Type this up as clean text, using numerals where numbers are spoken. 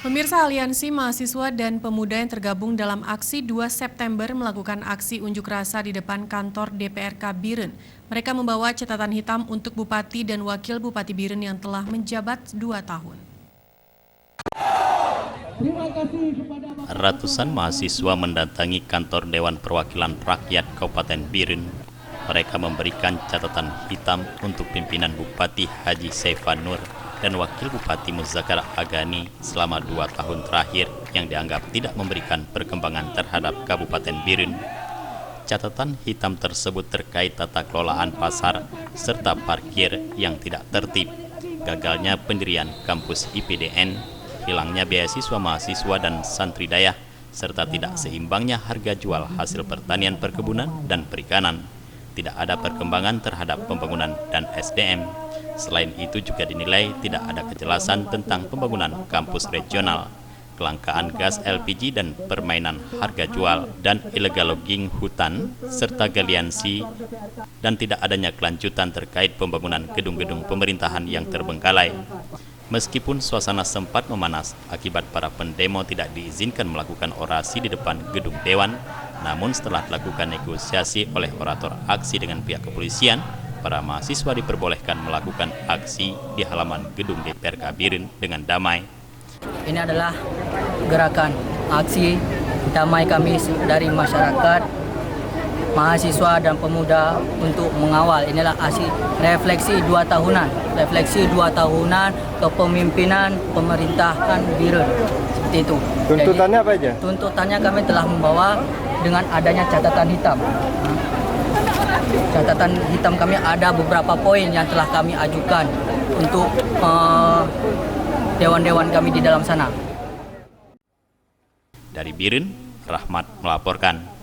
Pemirsa, Aliansi Mahasiswa dan Pemuda yang tergabung dalam aksi 2 September melakukan aksi unjuk rasa di depan kantor DPRK Biren. Mereka membawa catatan hitam untuk Bupati dan Wakil Bupati Biren yang telah menjabat 2 tahun. Ratusan mahasiswa mendatangi kantor Dewan Perwakilan Rakyat Kabupaten Biren. Mereka memberikan catatan hitam untuk pimpinan Bupati Haji Saifan Nur dan Wakil Bupati Muzakkar Agani selama 2 tahun terakhir yang dianggap tidak memberikan perkembangan terhadap Kabupaten Biren. Catatan hitam tersebut terkait tata kelolaan pasar serta parkir yang tidak tertib, gagalnya pendirian kampus IPDN, hilangnya beasiswa mahasiswa dan santri daya, serta tidak seimbangnya harga jual hasil pertanian perkebunan dan perikanan. Tidak ada perkembangan terhadap pembangunan dan SDM. Selain itu juga dinilai tidak ada kejelasan tentang pembangunan kampus regional, kelangkaan gas LPG dan permainan harga jual dan illegal logging hutan serta galiansi, dan tidak adanya kelanjutan terkait pembangunan gedung-gedung pemerintahan yang terbengkalai. Meskipun suasana sempat memanas akibat para pendemo tidak diizinkan melakukan orasi di depan gedung Dewan, namun setelah dilakukan negosiasi oleh orator aksi dengan pihak kepolisian, para mahasiswa diperbolehkan melakukan aksi di halaman gedung DPRK Biren dengan damai. Ini adalah gerakan aksi damai kami dari masyarakat, mahasiswa dan pemuda untuk mengawal. Inilah aksi refleksi 2 tahunan, kepemimpinan pemerintahan Biren. Seperti itu. Tuntutannya apa aja? Tuntutannya kami telah membawa dengan adanya catatan hitam. Catatan hitam kami ada beberapa poin yang telah kami ajukan untuk dewan-dewan kami di dalam sana. Dari Biren, Rahmat melaporkan.